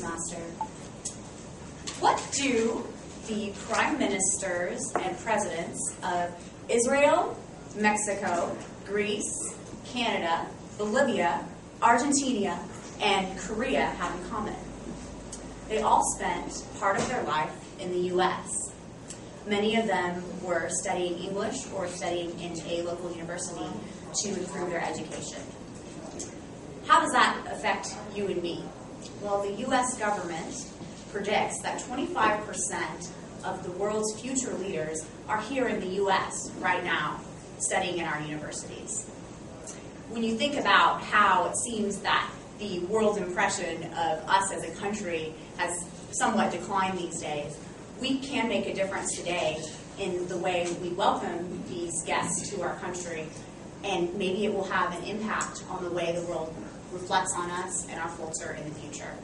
Master. What do the prime ministers and presidents of Israel, Mexico, Greece, Canada, Bolivia, Argentina, and Korea have in common? They all spent part of their life in the U.S. Many of them were studying English or studying in a local university to improve their education. How does that affect you and me? Well, the U.S. government predicts that 25% of the world's future leaders are here in the U.S. right now, studying in our universities. When you think about how it seems that the world's impression of us as a country has somewhat declined these days, we can make a difference today in the way we welcome these guests to our country, and maybe it will have an impact on the way the world reflects on us and our culture in the future.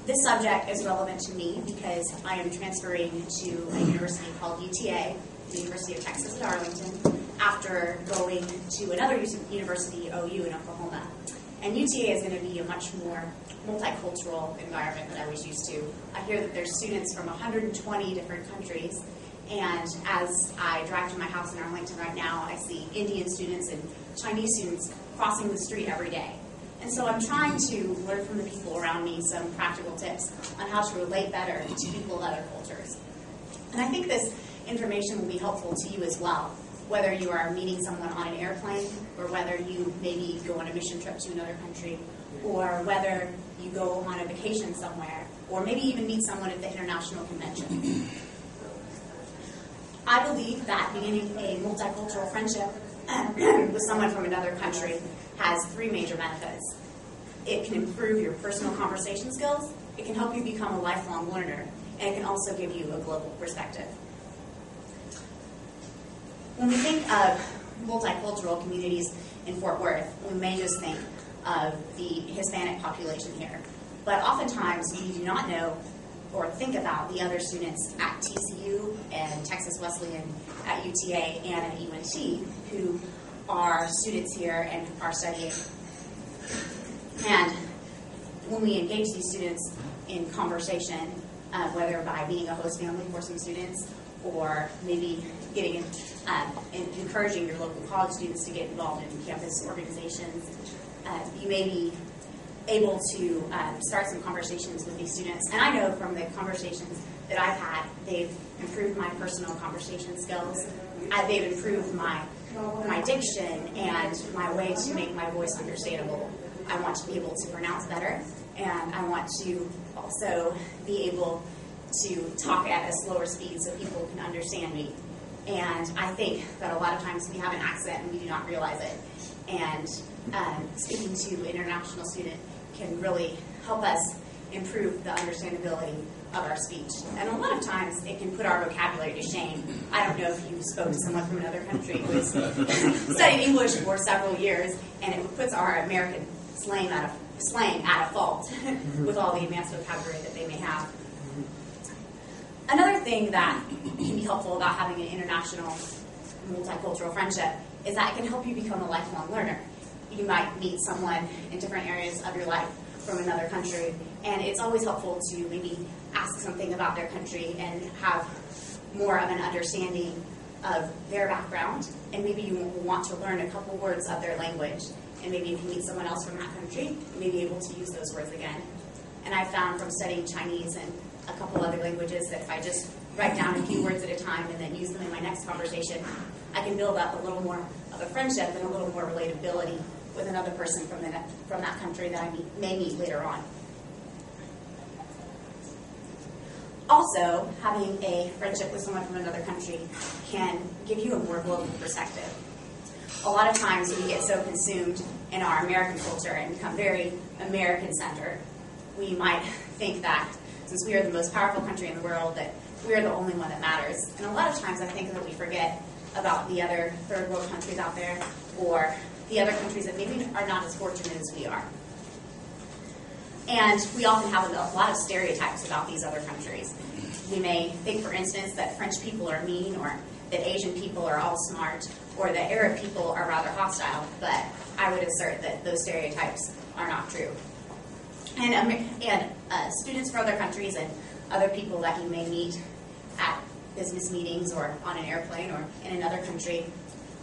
This subject is relevant to me because I am transferring to a university called UTA, the University of Texas at Arlington, after going to another university, OU in Oklahoma. And UTA is going to be a much more multicultural environment than I was used to. I hear that there's students from 120 different countries, and as I drive to my house in Arlington right now, I see Indian students and Chinese students crossing the street every day. And so I'm trying to learn from the people around me some practical tips on how to relate better to people of other cultures. And I think this information will be helpful to you as well, whether you are meeting someone on an airplane, or whether you maybe go on a mission trip to another country, or whether you go on a vacation somewhere, or maybe even meet someone at the international convention. I believe that beginning a multicultural friendship with someone from another country has three major benefits. It can improve your personal conversation skills, it can help you become a lifelong learner, and it can also give you a global perspective. When we think of multicultural communities in Fort Worth, we may just think of the Hispanic population here. But oftentimes we do not know or think about the other students at TCU and Texas Wesleyan, at UTA, and at UNT who are students here and are studying. And when we engage these students in conversation, whether by being a host family for some students, or maybe getting encouraging your local college students to get involved in campus organizations, you may be able to start some conversations with these students. And I know from the conversations that I've had, they've improved my personal conversation skills. They've improved my diction and my way to make my voice understandable. I want to be able to pronounce better, and I want to also be able to talk at a slower speed so people can understand me. And I think that a lot of times we have an accent and we do not realize it. And speaking to an international student can really help us improve the understandability of our speech. And a lot of times it can put our vocabulary to shame. I don't know if you spoke to someone from another country who has studied English for several years, and it puts our American slang at a fault with all the advanced vocabulary that they may have. Another thing that can be helpful about having an international multicultural friendship is that it can help you become a lifelong learner. You might meet someone in different areas of your life from another country, and it's always helpful to maybe ask something about their country and have more of an understanding of their background, and maybe you want to learn a couple words of their language, and maybe if you meet someone else from that country, you may be able to use those words again. And I found from studying Chinese and a couple other languages that if I just write down a few words at a time and then use them in my next conversation, I can build up a little more of a friendship and a little more relatability with another person from that country that I may meet later on. Also, having a friendship with someone from another country can give you a more global perspective. A lot of times we get so consumed in our American culture and become very American-centered. We might think that since we are the most powerful country in the world, that we are the only one that matters. And a lot of times I think that we forget about the other third world countries out there, or the other countries that maybe are not as fortunate as we are. And we often have a lot of stereotypes about these other countries. We may think, for instance, that French people are mean, or that Asian people are all smart, or that Arab people are rather hostile, but I would assert that those stereotypes are not true. and students from other countries and other people that you may meet at business meetings or on an airplane or in another country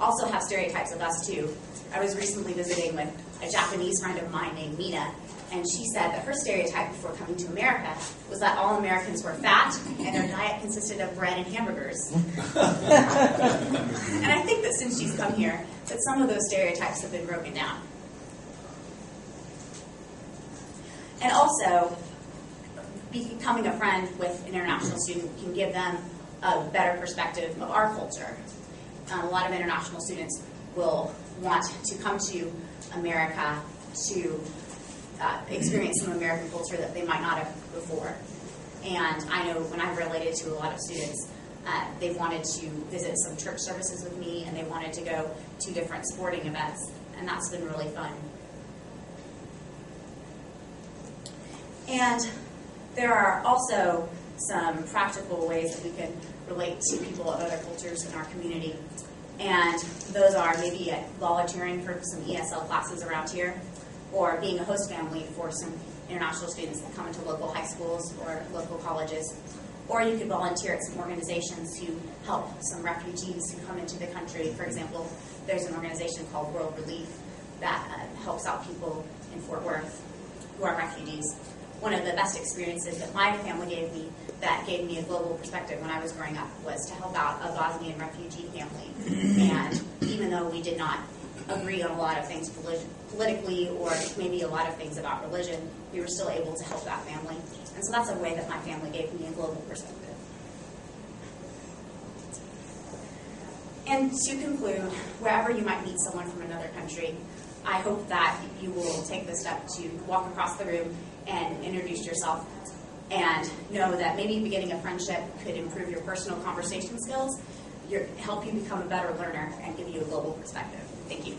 also have stereotypes of us too. I was recently visiting with a Japanese friend of mine named Mina, and she said that her stereotype before coming to America was that all Americans were fat and their diet consisted of bread and hamburgers. And I think that since she's come here, that some of those stereotypes have been broken down. And also, becoming a friend with an international student can give them a better perspective of our culture. A lot of international students will want to come to America to experience some American culture that they might not have before. And I know when I've related to a lot of students, they wanted to visit some church services with me, and they wanted to go to different sporting events, and that's been really fun. And there are also some practical ways that we can relate to people of other cultures in our community. And those are maybe volunteering for some ESL classes around here, or being a host family for some international students that come into local high schools or local colleges. Or you could volunteer at some organizations who help some refugees who come into the country. For example, there's an organization called World Relief that helps out people in Fort Worth who are refugees. One of the best experiences that my family gave me that gave me a global perspective when I was growing up was to help out a Bosnian refugee family. And even though we did not agree on a lot of things politically or maybe a lot of things about religion, we were still able to help that family. And so that's a way that my family gave me a global perspective. And to conclude, wherever you might meet someone from another country, I hope that you will take the step to walk across the room and introduce yourself and know that maybe beginning a friendship could improve your personal conversation skills, help you become a better learner, and give you a global perspective. Thank you.